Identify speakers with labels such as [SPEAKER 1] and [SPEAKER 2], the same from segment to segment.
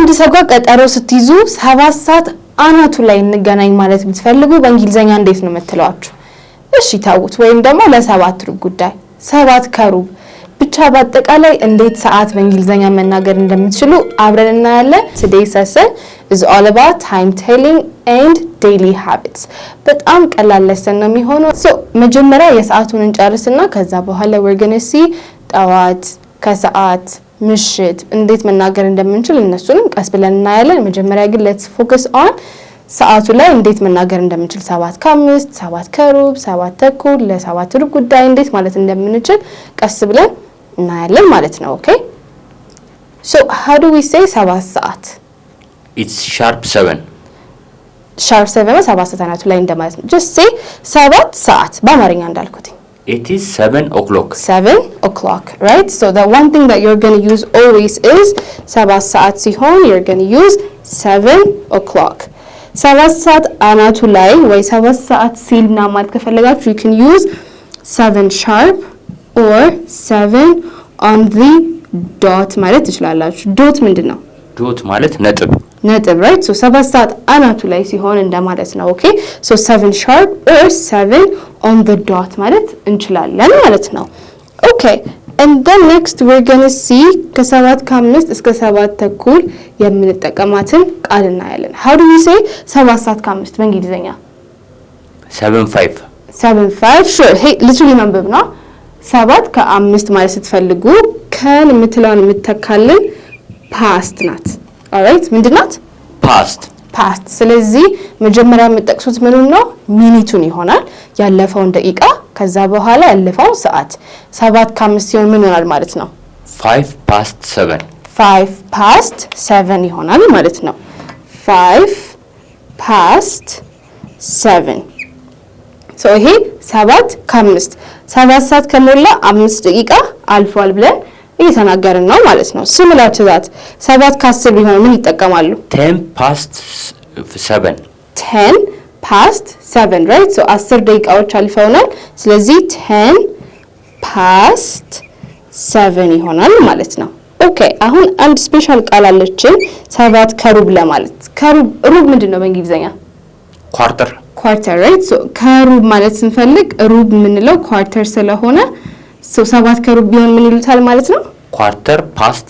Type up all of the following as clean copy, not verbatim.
[SPEAKER 1] ከአንድ ሰው ጋር ቀጠሮ ስትይዙ 7 ሰዓት አናቱ ላይ እንገናኝ ማለት ብትፈልጉ በእንግሊዘኛ እንዴት ነው የምትሏችሁ? እሺ ታውት ወይም ደግሞ ለ7 ሩብ ጉዳይ 7 ከሩብ ብቻ በአጠቃላይ እንዴት ሰዓት በእንግሊዘኛ መናገር እንደምትችሉ አብረን እናያለን። Today's lesson is all about time telling and daily habits. በጣም ቀላል lesson ነው የሚሆነው። መጀመሪያ የሰዓቱን እንጨርስና ከዛ በኋላ we're going to see ጠዋት ከሰዓት ምሽት እንዴት መናገር እንደምንችል እነሱንም ቀስ ብለን እናያለን። መጀመሪያ ግን let's focus on ሰዓቱ ላይ እንዴት መናገር እንደምንችል 7 ከ5 7 ከሩብ 7 ተኩል ለ7 ሩብ ጉዳይ እንዴት ማለት እንደምንችል ቀስ ብለን እናያለን ማለት ነው። ኦኬ so how do we say 7 ሰዓት?
[SPEAKER 2] It's sharp 7
[SPEAKER 1] sharp 7 7 ሰዓት አናቱ ላይ እንደማለት ነው። just say 7 ሰዓት በአማርኛ እንዳልኩት
[SPEAKER 2] it is 7 o'clock
[SPEAKER 1] 7 o'clock right? So the one thing that you're going to use always is 7 ሰዓት ሲሆን you're going to use 7 o'clock 7 ሰዓት አናቱ ላይ ወይ 7 ሰዓት ሲልና ማለት ከፈለጋችሁ you can use 7 sharp or 7 on the dot ማለት ትችላላችሁ። ዶት ምንድነው?
[SPEAKER 2] ዶት ማለት ነጥብ
[SPEAKER 1] right? So 7 ሰዓት አናቱ ላይ ሲሆን እንደማለት ነው። okay so 7 sharp or 7 on the dot ማለት እንችላለን ማለት ነው። okay and then next we're going to see ከ7 ከ5 እስከ 7 ተኩል የምንጠቀማትን ቃል እናያለን። how do we say 7 ሰዓት ከ5 በእንግሊዘኛ?
[SPEAKER 2] 7:05
[SPEAKER 1] sure hey literally መንበብ ነው። 7 ከ5 ማለት ስትፈልጉ ከን የምትለውን የምትተካልን past ናት። alright ምንድናት? past ስለዚህ መጀመሪያ የምትጠቅሱት ምኑን ነው? ሚኒቱን ይሆናል ያለፈውን ደቂቃ ከዛ በኋላ ያለፈውን ሰዓት 7 ከ5 ሲሆን ምን ይሆናል ማለት ነው?
[SPEAKER 2] 5 past 7
[SPEAKER 1] 5 past 7 ይሆናል ማለት ነው። 5 past 7 so ይሄ 7 ከ5 7 ሰዓት ከሞላ 5 ደቂቃ አልፏል ብለን እየተናገርን ነው ማለት ነው። similar to that 7 ከ10 ቢሆን ምን ይጠቀማሉ?
[SPEAKER 2] 10 past 7
[SPEAKER 1] 10 past 7 right? so 10 ደቂቃዎች አልፈውናል ስለዚህ 10 past 7 ይሆናል ማለት ነው። ኦኬ አሁን አንድ ስፔሻል ቃል አለችን 7 ከሩብ ለማለት። ሩብ ምንድነው በእንግሊዘኛ? ኳርተር right? so ከሩብ ማለት ስንፈልግ ሩብ የምንለው ኳርተር ስለሆነ so 7 ከሩብ ቢሆን ምን ይሉታል ማለት ነው?
[SPEAKER 2] quarter past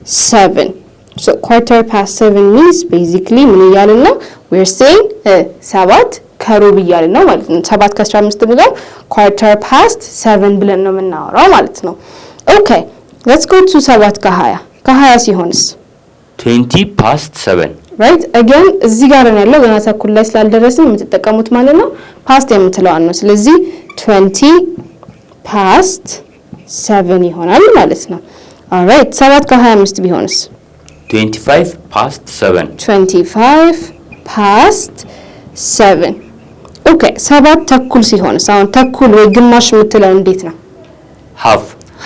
[SPEAKER 2] 7
[SPEAKER 1] so quarter past 7 means basically ምን እያልን ነው? we're saying 7 ከሩብ እያልን ነው ማለት ነው። 7 ከ15 ብለን quarter past 7 ብለን ነው የምናወራው ማለት ነው። okay let's go to 7 ከ20 ሲሆንስ
[SPEAKER 2] 20 past 7
[SPEAKER 1] right? again እዚህ ጋር ነው ያለው ገና ተኩል ላይ ስላልደረስን የምትጠቀሙት ማለት ነው past የምትለዋን ነው። ስለዚህ 20 past 7 ይሆናል ማለት ነው። alright 7 ከ25 ቢሆንስ
[SPEAKER 2] 25 past 7
[SPEAKER 1] 25 past 7 okay 7 ተኩል ሲሆንስ አሁን ተኩል ወይ ግማሽ የምትለው እንዴት ነው?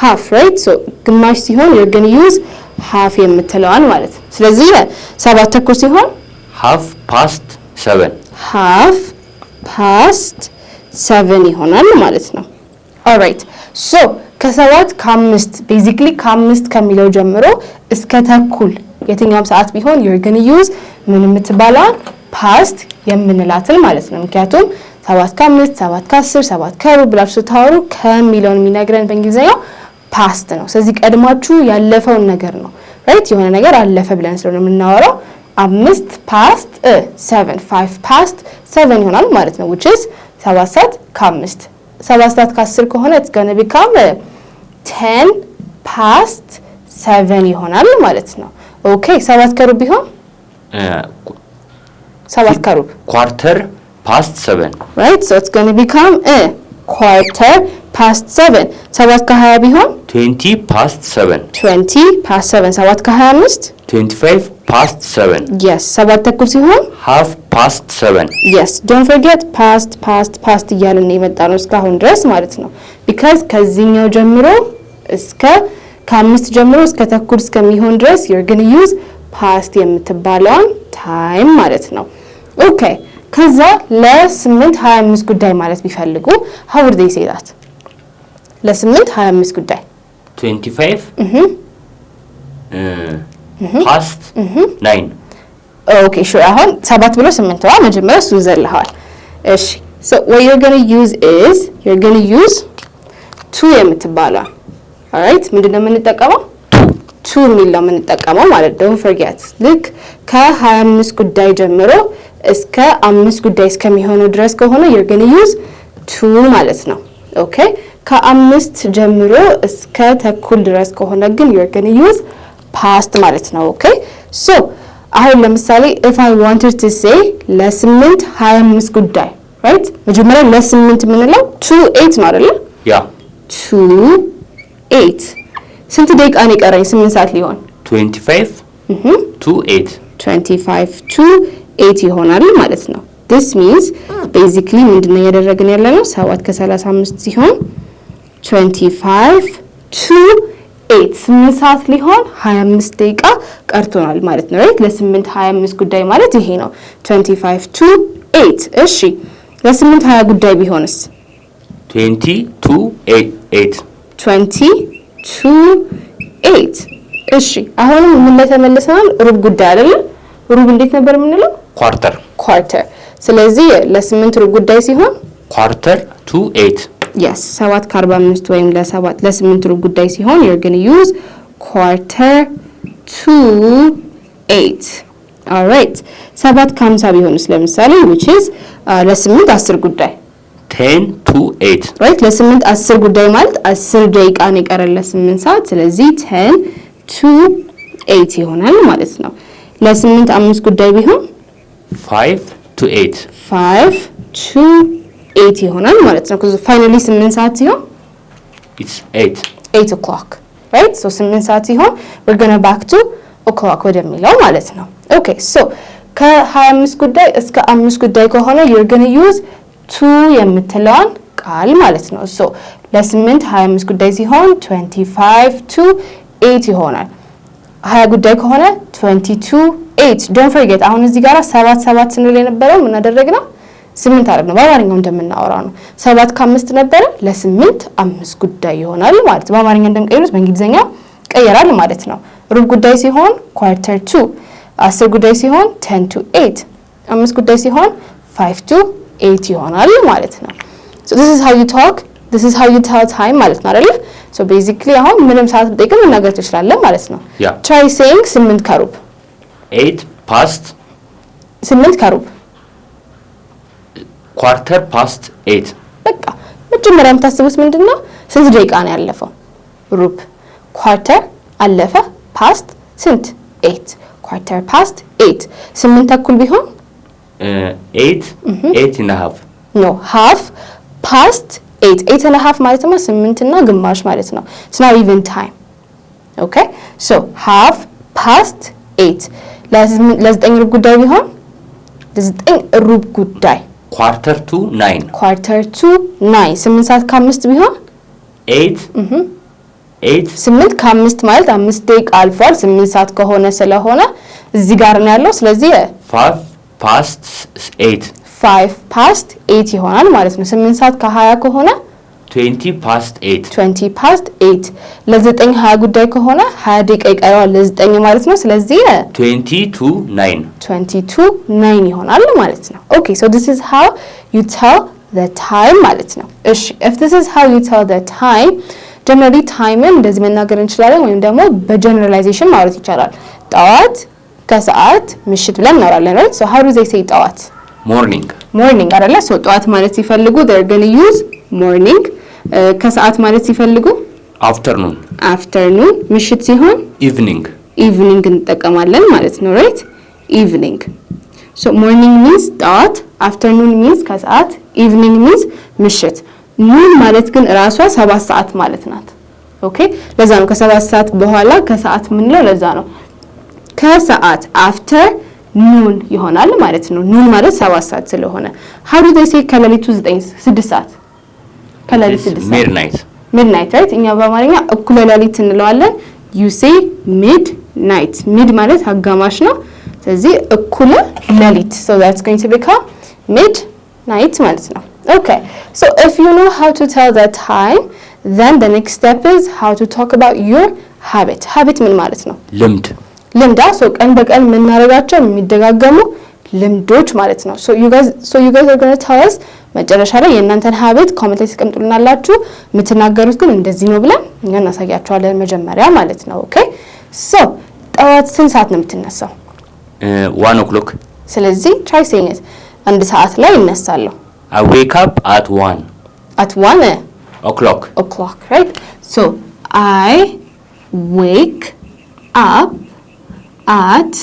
[SPEAKER 1] half right? so ግማሽ ሲሆን you're going to use half የምትለዋን ማለት ነው። ስለዚህ 7 ተኩል ሲሆን
[SPEAKER 2] half past 7
[SPEAKER 1] ይሆናል ማለት ነው። alright so ከ7 ከ5 basically ከ5 ከሚለው ጀምሮ እስከ ተኩል የትኛውም ሰዓት ቢሆን you're going to use ምን የምትባለውን past የምንላትን ማለት ነው። ምክንያቱም 7 ከ5 7 ከ10 7 ከሩብ ብላችሁ ስታወሩ ከሚለውን የሚነግረን በእንግሊዘኛው past ነው። ስለዚህ ቀድማችሁ ያለፈውን ነገር ነው right? የሆነ ነገር አለፈ ብለን ስለሆነ የምናወራው 5 past 7 5 past 7 ይሆናል ማለት ነው which is 7 ሰዓት ከ5 7 ሰዓት ከ10 ከሆነ it's going to become 10 past 7 ይሆናል ማለት ነው። okay 7 ከሩብ ቢሆን 7 ከሩብ
[SPEAKER 2] quarter past 7
[SPEAKER 1] right? so it's going to become quarter past 7 7 ከ20 ቢሆን
[SPEAKER 2] 20 past 7
[SPEAKER 1] 7 ከ25
[SPEAKER 2] 25 past 7
[SPEAKER 1] yes 7 ተኩል ሲሆን
[SPEAKER 2] half past 7
[SPEAKER 1] yes don't forget past እያልን የመጣነው እስካሁን ድረስ ማለት ነው because ከዚህኛው ጀምሮ እስከ ከ5 ጀምሮ እስከ ተኩል እስከሚሆን ድረስ you're going to use past የምትባለውን time ማለት ነው። okay ከዛ ለ8 25 ጉዳይ ማለት ቢፈልጉ how would they say that? ለ8 25 ጉዳይ
[SPEAKER 2] 25 past 9
[SPEAKER 1] ኦኬ ሹር አሁን 7 ብሎ 8 ዋ መጀመሪያ እሱ ዘለሃል እሺ so what you're going to use is you're going to use to የምትባለው alright ምንድነው የምንጠቀመው to የሚል ነው የምንጠቀመው ማለት don't forget ልክ ከ25 ጉዳይ ጀምሮ እስከ 5 ጉዳይ እስከሚሆነው ድረስ ከሆነ you're going to use to ማለት ነው okay ከ5 ጀምሮ እስከ ተኩል ድረስ ከሆነ ግን you're going to use past ማለት ነው okay so አሁን ለምሳሌ if I wanted to say ለ8 25 ጉዳይ right መጀመሪያ ለ8 ምንለው to 8 ነው አይደል
[SPEAKER 2] yeah
[SPEAKER 1] to 8 ስንት ደቂቃ ነው የቀረኝ 8 ሰዓት ሊሆን
[SPEAKER 2] 25 to 8
[SPEAKER 1] 25 to 8 ይሆናል ማለት ነው this means basically ምንድነው ያደረግን ያለነው 7 ከ35 ሲሆን 25 to 8 ሰዓት ሊሆን 25 ደቂቃ ቀርቶናል ማለት ነው right ለ8 25 ጉዳይ ማለት ይሄ ነው 25 to 8 እሺ ለ8 20 ጉዳይ ቢሆንስ
[SPEAKER 2] 20 to 8
[SPEAKER 1] 20 to 8 እሺ አሁን ምን ላይ ተመልሰናል ሩብ ጉዳይ አይደል ሩብ እንዴት ነበር የምንለው ኳርተር ስለዚህ ለ8 ሩብ ጉዳይ ሲሆን
[SPEAKER 2] ኳርተር to 8
[SPEAKER 1] yes 7 ከ45 ወይም ለ8 ሩብ ጉዳይ ሲሆን you're going to use quarter to 8 all right 7 ከ50 ቢሆንስ ለምሳሌ which is ለ8 10 ጉዳይ
[SPEAKER 2] 10 to 8
[SPEAKER 1] right ለ8 10 ጉዳይ ማለት 10 ደቂቃ ነው የቀረን ለ8 ሰዓት ስለዚህ 10 to 8 ይሆናል ማለት ነው ለ8 5 ጉዳይ ቢሆን
[SPEAKER 2] 5 to 8
[SPEAKER 1] 5 to 8 ይሆናል ማለት ነው because finally 8 ሰዓት ሲሆን
[SPEAKER 2] it's 8
[SPEAKER 1] o'clock right so 8 ሰዓት ሲሆን we're going to back to o'clock ወደሚለው ማለት ነው okay so ከ25 ጉዳይ እስከ 5 ጉዳይ ከሆነ you're going to use to የምትለውን ቃል ማለት ነው so ለ8 25 ጉዳይ ሲሆን 25 to 8 ይሆናል 20 ጉዳይ ከሆነ 20 to 8 don't forget አሁን እዚህ ጋር 7 ስንል የነበረው ምን አደረግነው 8 አይደለም በአማርኛው እንደምናወራው ነው 7 ከ5 ነበር ለ8 5 ጉዳይ ይሆናል ማለት በአማርኛ እንደምቀይሩት በእንግሊዘኛ ቀየራል ማለት ነው ሩብ ጉዳይ ሲሆን quarter to 10 ጉዳይ ሲሆን 10 to 8 5 ጉዳይ ሲሆን 5 to 8 ይሆናል ማለት ነው so this is how you talk this is how you tell time ማለት ነው አይደል so basically አሁን ምንም ሰዓት ደቂቃ መናገር ትችላለህ ማለት ነው try saying 8 ከሩብ
[SPEAKER 2] 8 past
[SPEAKER 1] 8 ከሩብ
[SPEAKER 2] quarter past 8
[SPEAKER 1] በቃ መጀመሪያ የምታስቡት ምንድነው ስንት ደቂቃ ነው ያለፈው ሩብ quarter አለፈ past ስንት 8 quarter past 8 8 ተኩል ቢሆን
[SPEAKER 2] 8 and a half
[SPEAKER 1] no half past 8 and a half ማለት ነው 8 እና ግማሽ ማለት ነው it's not even time okay so half past 8 ለ9 ሩብ ጉዳይ ቢሆን ለ9 ሩብ ጉዳይ
[SPEAKER 2] quarter to 9
[SPEAKER 1] 8 ሰዓት ከ5 ቢሆን 8 ከ5 ማለት 5 ደቂቃ አልፏል 8 ሰዓት ከሆነ ስለሆነ እዚህ ጋር ነው ያለው ስለዚህ
[SPEAKER 2] 5 past 8
[SPEAKER 1] 5 past 8 ይሆናል ማለት ነው 8 ሰዓት ከ20 ከሆነ
[SPEAKER 2] 20 past 8
[SPEAKER 1] 20 past 8 ለ9 20 ጉዳይ ከሆነ 20 ደቂቃ ይቀረዋል ለ9 ማለት ነው ስለዚህ
[SPEAKER 2] 20 to 9
[SPEAKER 1] ይሆናል ማለት ነው okay so this is how you tell the time ማለት ነው እሺ if this is how you tell the time generally time እንደዚህ መናገር እንችላለን ወይም ደግሞ በጀነራላይዜሽን ማለት ይቻላል ጠዋት ከሰዓት ምሽት ብለን እናወራለን right so how do they say ጠዋት morning አይደለ so ጠዋት ማለት ሲፈልጉ they're going to use morning ከሰዓት ማለት ሲፈልጉ afternoon ምሽት ሲሆን
[SPEAKER 2] evening
[SPEAKER 1] እንጠቀማለን ማለት ነው right evening so morning means ጠዋት afternoon means ከሰዓት evening means ምሽት noon ማለት ግን ራሷ 7 ሰዓት ማለት ናት okay ለዛ ነው ከ7 ሰዓት በኋላ ከሰዓት ምን ነው ለዛ ነው ከሰዓት after noon ይሆናል ማለት ነው noon ማለት 7 ሰዓት ስለሆነ how do they say ከሌሊቱ 6 ሰዓት ከሌሊቱ 6 ሰዓት midnight right እኛ በአማርኛ እኩለ ሌሊት እንለዋለን you say midnight mid ማለት አጋማሽ ነው ስለዚህ እኩለ ሌሊት so that's going to become midnight ማለት ነው okay so if you know how to tell the time then the next step is how to talk about your habit ምን ማለት ነው ልምዳ ቀን በቀን የምናደርጋቸው የሚደጋገሙ ልምዶች ማለት ነው። so you guys are going to tell us መጨረሻ ላይ የእናንተን ሀቢት ኮሜንት ላይ ተቀምጡልናላችሁ። የምትናገሩት ግን እንደዚህ ነው ብለን እኛ እናሳያችኋለን መጀመሪያ ማለት ነው። ኦኬ so ጠዋት ስንት ሰዓት ነው የምትነሳው?
[SPEAKER 2] 1 o'clock።
[SPEAKER 1] ስለዚህ try saying it አንድ ሰዓት ላይ እነሳለሁ።
[SPEAKER 2] I wake up at 1
[SPEAKER 1] o'clock, right? So I wake up at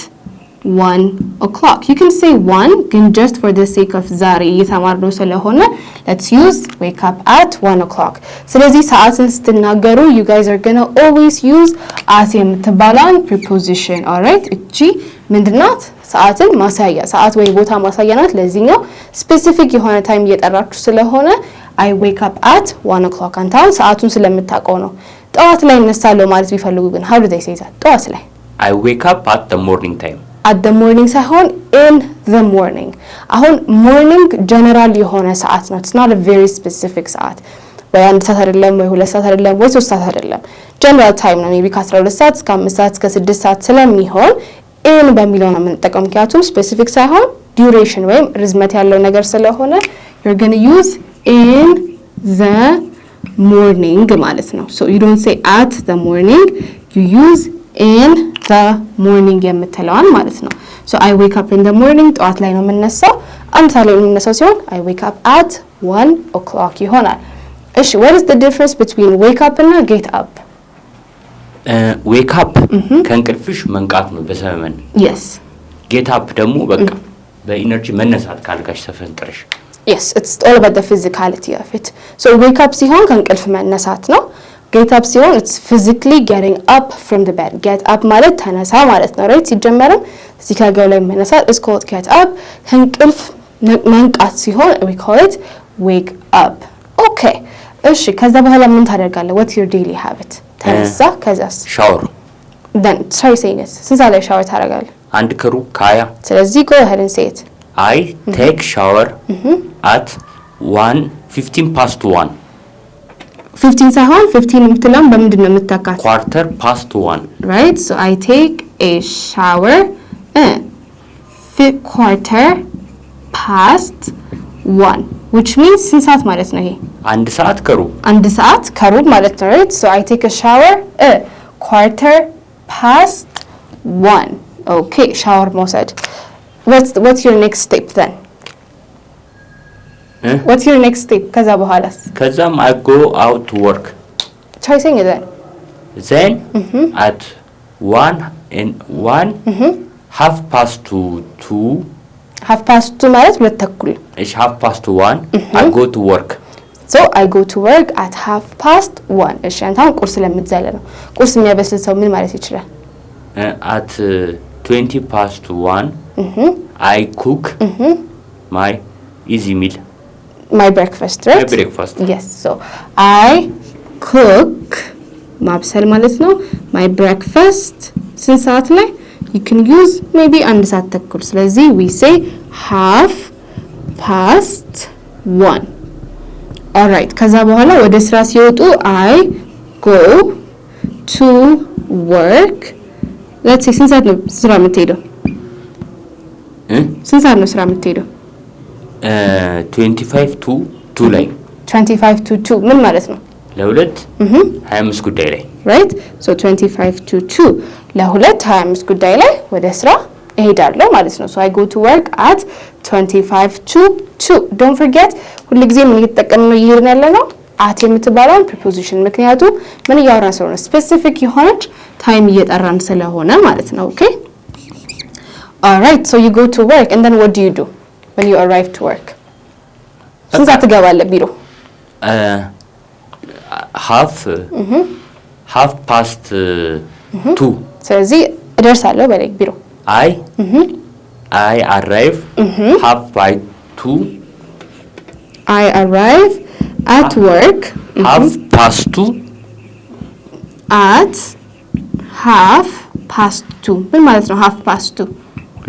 [SPEAKER 1] 1 o'clock. You can say 1 ግን just for the sake of ዛሬ እየተማርነው ስለሆነ let's use wake up at 1 o'clock. ስለዚህ ሰዓትን ስትናገሩ you guys are gonna always use at የምትባለውን preposition. alright እቺ ምንድናት? ሰዓትን ማሳያ ሰዓት ወይ ቦታ ማሳያ ናት። ለዚህኛው ስፔሲፊክ የሆነ ታይም እየጠራችሁ ስለሆነ I wake up at 1 o'clock አንታውን ሰዓቱን ስለምታውቀው ነው። ጠዋት ላይ እነሳለሁ ማለት ቢፈልጉ ግን how do they say that? ጠዋት ላይ
[SPEAKER 2] I wake up at the morning time።
[SPEAKER 1] at the morning ሳይሆን in the morning። አሁን morning general የሆነ ሰዓት ነው። it's not a very specific ሰዓት ወይ 1 ሰዓት አይደለም ወይ 2 ሰዓት አይደለም ወይ 3 ሰዓት አይደለም። general time ነው። maybe ከ12 ሰዓት እስከ 5 ሰዓት እስከ 6 ሰዓት ስለሚሆን in በሚለው ነው የምንጠቀመው። ምክንያቱም specific ሳይሆን duration ወይም ርዝመት ያለው ነገር ስለሆነ you're going to use in the morning ማለት ነው። so you don't say at the morning, you use in the morning የምትለዋን ማለት ነው። so I wake up in the morning ጠዋት ላይ ነው የምነሳው። አንድ ሰዓት ላይ ነው የምነሳው ሲሆን I wake up at 1 o'clock ይሆናል። እሺ what is the difference between wake up እና get up?
[SPEAKER 2] wake up ከእንቅልፍሽ መንቃት ነው በሰመመን።
[SPEAKER 1] yes
[SPEAKER 2] get up ደግሞ በቃ በኢነርጂ መነሳት ካልጋሽ ተፈንጥረሽ።
[SPEAKER 1] yes it's all about the physicality of it. so wake up ሲሆን ከእንቅልፍ መነሳት ነው። get up ሲሆን it's physically getting up from the bed. get up ማለት ተነሳ ማለት ነው right? ሲጀመርም እዚህ ከገው ላይ መነሳት is called get up። ከእንቅልፍ መንቃት ሲሆን we call it wake up. okay እሺ ከዛ በኋላ ምን ታደርጋለህ? what's your daily habit? ተነሳ ከዛስ
[SPEAKER 2] ሻወር
[SPEAKER 1] then try saying it ስንት ሰዓት ላይ ሻወር ታደርጋለህ?
[SPEAKER 2] 1 ከሩብ ከ20
[SPEAKER 1] ስለዚህ go ahead and say it.
[SPEAKER 2] I take shower at 1:15 past 1
[SPEAKER 1] 15 ሳይሆን 15 የምትለውን በምንድን ነው የምታካት?
[SPEAKER 2] quarter past 1
[SPEAKER 1] right? so I take a shower quarter past 1 which means ስንት ሰዓት ማለት ነው ይሄ?
[SPEAKER 2] 1 ሰዓት ከሩብ
[SPEAKER 1] 1 ሰዓት ከሩብ ማለት ነው right? so I take a shower quarter past 1 okay shower መውሰድ what's your next step then? what's your next step? ከዛ በኋላስ?
[SPEAKER 2] ከዛም I go out to work.
[SPEAKER 1] try saying it
[SPEAKER 2] then at 1 half past 2
[SPEAKER 1] half past 2 ማለት 2 ተኩል
[SPEAKER 2] እሺ half past 1 I go to work.
[SPEAKER 1] so I go to work at half past 1 እሺ አንተም ቁርስ ለምትዘለ ነው። ቁርስ የሚያበስል ሰው ምን ማለት ይችላል?
[SPEAKER 2] at 20 past 1 I cook my easy meal.
[SPEAKER 1] my breakfast right?
[SPEAKER 2] my breakfast.
[SPEAKER 1] yes so I cook ማብሰል ማለት ነው my breakfast ስንት ሰዓት ላይ? you can use maybe 1 ሰዓት ተኩል ስለዚህ we say half past 1 alright ከዛ በኋላ ወደ ስራ ሲወጡ I go to work let's say ስንት ሰዓት ነው ስራ የምትሄደው? ስንት ሰዓት ነው ስራ የምትሄደው?
[SPEAKER 2] 25 to 2 ላይ
[SPEAKER 1] 25 to 2 ምን ማለት ነው?
[SPEAKER 2] ለሁለት 25 ጉዳይ ላይ
[SPEAKER 1] right? so 25 to 2 ለሁለት 25 ጉዳይ ላይ ወደ ስራ እሄዳለሁ ማለት ነው። so I go to work at 25 to 2 don't forget ሁሉ ጊዜ ምን እየተጠቀምን ነው ይሄን ያለ ነው at የምትባለውን preposition ምክንያቱም ምን እያወራን ስለሆነ specific የሆነች time እየጠራን ስለሆነ ማለት ነው። okay alright so you go to work and then what do you do when you arrive to work? ስንት ሰዓት ትገባለህ ቢሮ?
[SPEAKER 2] half past 2
[SPEAKER 1] ስለዚህ እደርሳለሁ በላይ ቢሮ
[SPEAKER 2] I arrive half by 2
[SPEAKER 1] I arrive at work
[SPEAKER 2] half past 2
[SPEAKER 1] at half past 2 ምን ማለት ነው half past 2?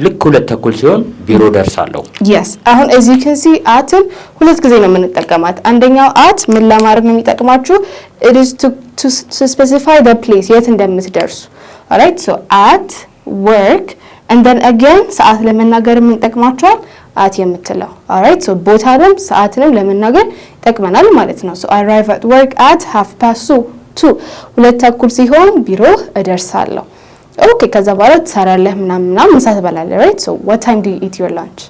[SPEAKER 2] ልክ 2 ተኩል ሲሆን ቢሮ ደርሳለሁ።
[SPEAKER 1] yes አሁን as you can see አትን ሁለት ጊዜ ነው የምንጠቀማት። አንደኛው at ምን ለማድረግ ነው የሚጠቅማችሁ? it is to specify the place የት እንደምትደርሱ alright so at work and then again ሰዓት ለመናገር ምን ጠቅማቸዋል at የምትለው alright so ቦታንም ሰዓትንም ለመናገር ይጠቅመናል ማለት ነው so I arrive at work at 2:30 ሁለት ተኩል ሲሆን ቢሮ እደርሳለሁ ኦኬ ከዛ በኋላ ትሰራለህ ምናምን ምሳ ትበላለህ right so what time do you eat your lunch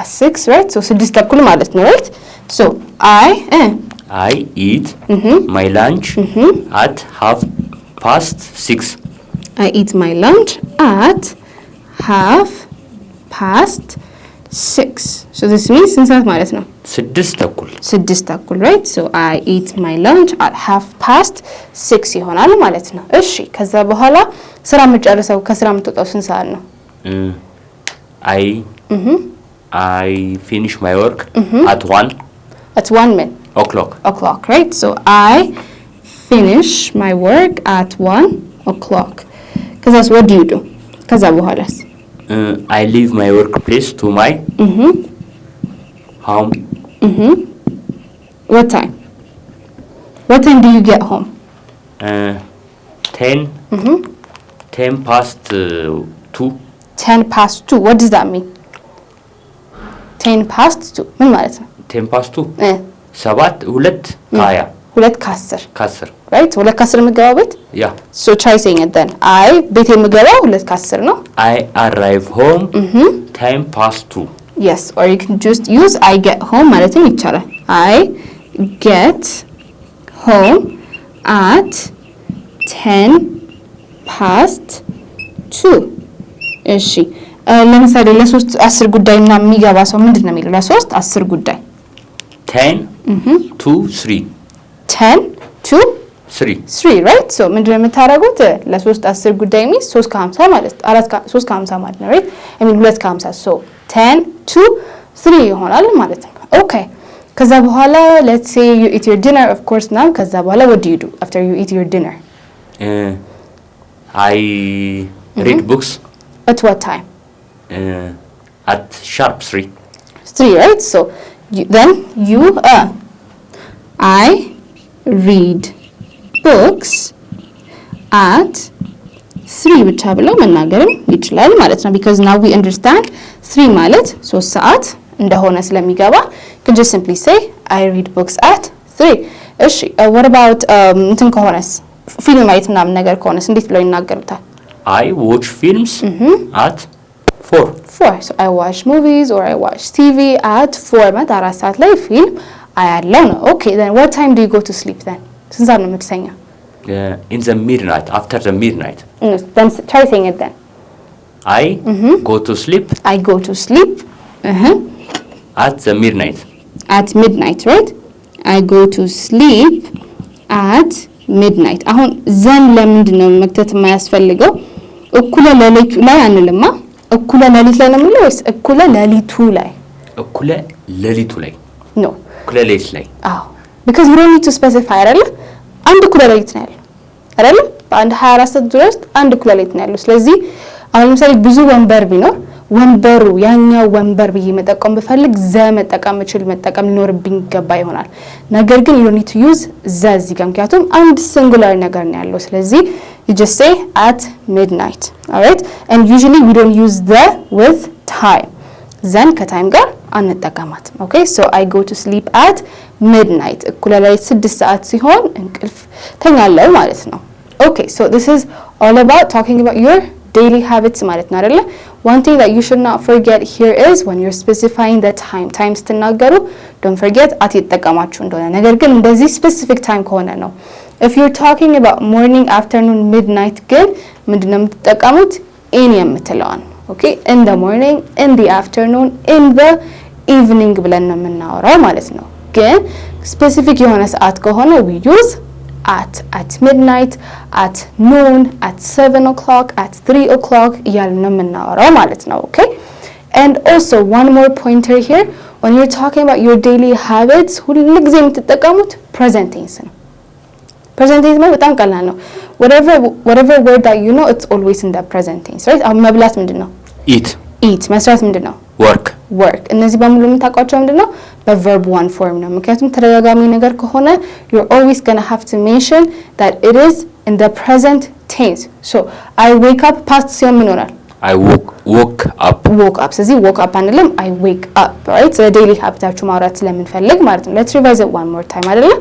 [SPEAKER 1] 6 right so 6 ተኩል ማለት ነው right so
[SPEAKER 2] I eat my lunch at 6:30
[SPEAKER 1] I eat my lunch at 6:30 so this means ስንት ሰዓት ማለት ነው 6 ተኩል right so I eat my lunch at 6:30 ይሆናል ማለት ነው እሺ ከዛ በኋላ ስራ የምጨርሰው ከስራ የምትወጣው ስንት ሰዓት ነው
[SPEAKER 2] I finish my work at
[SPEAKER 1] 1 o'clock right so I finish my work at 1 o'clock cuz what do you do ከዛ በኋላስ
[SPEAKER 2] I leave my workplace to my home
[SPEAKER 1] what time do you get home
[SPEAKER 2] 10 past 2
[SPEAKER 1] 10 past 2 what does that mean 10 past 2 ምን ማለት ነው
[SPEAKER 2] 10 past 2 2 ከ10
[SPEAKER 1] right 2 ከ10 የምገባበት
[SPEAKER 2] yeah
[SPEAKER 1] so try saying it then I ቤት የምገባው 2 ከ10 ነው
[SPEAKER 2] I arrive home 10 past 2
[SPEAKER 1] yes or you can just use I get home ማለትም ይቻላል I get home at 10 past 2 እሺ ለምሳሌ ለ3 10 ጉዳይና የሚገባ ሰው ምንድነው የሚለው ለ3 10 ጉዳይ
[SPEAKER 2] 10 to 3
[SPEAKER 1] 10 to 3 right so ምንድነው የምታረጉት ለ3 10 ጉዳይ ሚስ 3 ከ50 ማለት 3 ከ50 ማለት ነው right I mean 2 ከ50 so 10 to 3 ይሆናል ማለት ነው okay ከዛ በኋላ let's say you eat your dinner of course now ከዛ በኋላ what do you do after you eat your dinner
[SPEAKER 2] I read books
[SPEAKER 1] at what time
[SPEAKER 2] at sharp 3
[SPEAKER 1] right so I read books at 3 ብቻ ብለው መናገርም ይችላል ማለት ነው because now we understand 3 ማለት 3 ሰዓት እንደሆነ ስለሚገባ you can just simply say I read books at 3 እሺ what about እንትን ከሆነስ ፊልም ማየት ምናምን ነገር ከሆነስ እንዴት ብለው ይናገሩታል
[SPEAKER 2] I watch films at 4
[SPEAKER 1] so I watch movies or I watch TV at 4 ማለት 4 ሰዓት ላይ ፊልም አያለው ነው okay then what time do you go to sleep then ስንት ሰዓት ነው የምትተኛው
[SPEAKER 2] in the midnight after the midnight
[SPEAKER 1] then try saying it then
[SPEAKER 2] I go to sleep at the midnight
[SPEAKER 1] right I go to sleep at midnight አሁን ዘን ለምንድን ነው መክተት የማያስፈልገው እኩለ ሌሊቱ ላይ አንልማ እኩለ ሌሊት ላይ ነው የሚለው ወይስ እኩለ ሌሊቱ ላይ no
[SPEAKER 2] እኩለ ሌሊት ላይ
[SPEAKER 1] because you don't need to specify አይደለ አንድ እኩለ ሌሊት ነው ያለው አይደለ በአንድ 24 ሰዓት ድረስ አንድ እኩለ ሌሊት ነው ያለው ስለዚህ አሁን ለምሳሌ ብዙ ወንበር ቢኖር ወንበሩ ያኛው ወንበር ብዬ መጠቀም በፈልግ መጠቀም ሊኖርብኝ ይገባ ይሆናል ነገር ግን you don't need to use እዚህ ጋር ምክንያቱም አንድ singular ነገር ነው ያለው ስለዚህ you just say at midnight alright and usually we don't use the with time then ከታይም ጋር አንጠቀማት okay so I go to sleep at midnight እኩለ ሌሊት 6 ሰዓት ሲሆን እንቅልፍ ተኛለሁ ማለት ነው okay so this is all about talking about your daily habits ማለት ነው አይደለ one thing that you should not forget here is when you're specifying the time ስትናገሩ don't forget at ይጠቀማችሁ እንደሆነ ነገር ግን እንደዚህ specific time ከሆነ ነው if you're talking about morning afternoon midnight ግን ምንድነው የምትጠቀሙት in የምትለዋን okay in the morning in the afternoon in the evening ብለን ነው የምናወራው ማለት ነው ግን specific የሆነ ሰዓት ከሆነ we use at midnight at noon at 7 o'clock at 3 o'clock እያልን ነው የምናወራው ማለት ነው okay and also one more pointer here when you're talking about your daily habits ሁሉ ጊዜ የምትጠቀሙት present tense ነው present tense ማለት በጣም ቀላል ነው whatever word that you know it's always in the present tense right አሁን መብላት ምንድነው
[SPEAKER 2] eat
[SPEAKER 1] መስራት ምንድነው
[SPEAKER 2] work
[SPEAKER 1] work እነዚህ በሙሉ የምታውቋቸው ምንድነው በverb 1 form ነው ምክንያቱም ተደጋጋሚ ነገር ከሆነ you're always going to have to mention that it is in the present tense so I wake up past ሲሆን ምን ይሆናል
[SPEAKER 2] I woke up
[SPEAKER 1] ስለዚህ woke up አንልም I wake up right so daily habitaችሁ ማውራት ስለምንፈልግ ማለት ነው let's revise it one more time አይደለ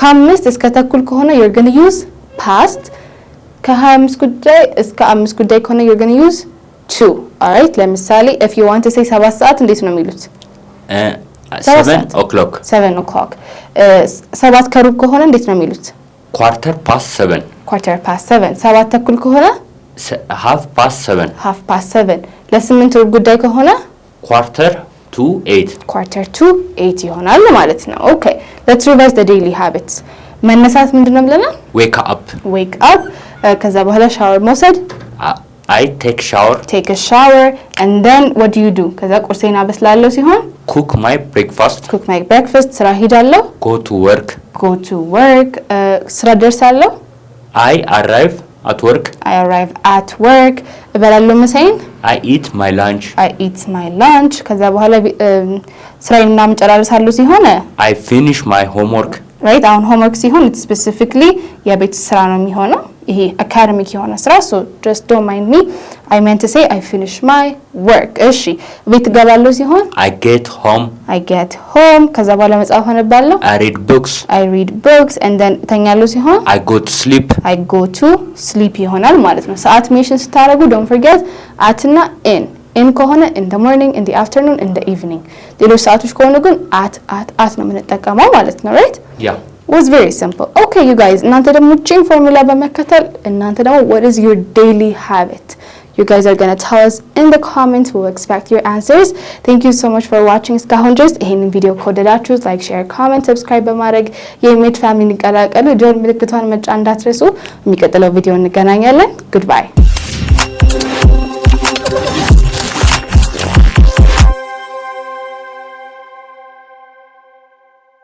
[SPEAKER 1] ከ5 እስከ ተኩል ከሆነ you're going to use past ከ25 ጉዳይ እስከ 5 ጉዳይ ከሆነ you're going to use to alright ለምሳሌ if you want to say 7 ሰዓት እንዴት ነው የሚሉት
[SPEAKER 2] 7 o'clock
[SPEAKER 1] 7 ከሩብ ከሆነ እንዴት ነው የሚሉት
[SPEAKER 2] quarter past 7
[SPEAKER 1] 7 ተኩል ከሆነ
[SPEAKER 2] half past 7
[SPEAKER 1] ለ8 ሩብ ጉዳይ ከሆነ
[SPEAKER 2] quarter to 8
[SPEAKER 1] ይሆናል ማለት ነው okay let's revise the daily habits መነሳት ምንድነው ብለናል
[SPEAKER 2] wake up
[SPEAKER 1] ከዛ በኋላ ሻወር መውሰድ
[SPEAKER 2] I take a
[SPEAKER 1] shower and then what do you do ከዛ ቁርሴን አበስላለሁ ሲሆን
[SPEAKER 2] cook my breakfast
[SPEAKER 1] ስራ ሄዳለሁ
[SPEAKER 2] go to work
[SPEAKER 1] ስራ ደርሳለሁ
[SPEAKER 2] I arrive at work እበላለሁ ምሳዬን I eat my lunch
[SPEAKER 1] ከዛ በኋላ ስራዬን መጨረሻለሁ ሲሆን
[SPEAKER 2] I finish my homework
[SPEAKER 1] right አሁን homework ሲሆን it's specifically የቤት ስራ ነው የሚሆነው ይሄ academic የሆነ ስራ so just don't mind me I meant to say I finish my work እሺ ቤት ገባለሁ ሲሆን
[SPEAKER 2] I get home
[SPEAKER 1] ከዛ በኋላ መጽሐፍ አነባለሁ
[SPEAKER 2] I read books
[SPEAKER 1] and then ተኛለሁ ሲሆን
[SPEAKER 2] I go to sleep ይሆናል ማለት ነው ሰዓት ሜንሽን ስታደርጉ don't forget at እና in ከሆነ in the morning in the afternoon in the evening ሌሎች ሰዓቶች ከሆነ ግን at ነው የምንጠቀመው ማለት ነው right yeah
[SPEAKER 1] was very simple okay you guys እናንተ ደግሞ ቺን ፎርሙላ በመከተል እናንተ ደግሞ what is your daily habit you guys are going to tell us in the comments we'll expect your answers thank you so much for watching እስካሁን just ይሄንን ቪዲዮ ከወደዳችሁት like share comment subscribe በማድረግ የኢሜጅ ፋሚሊ እንቀላቀሉ ጆን ምልክቷን መጫን እንዳትረሱ የሚቀጥለው ቪዲዮ እንገናኛለን goodbye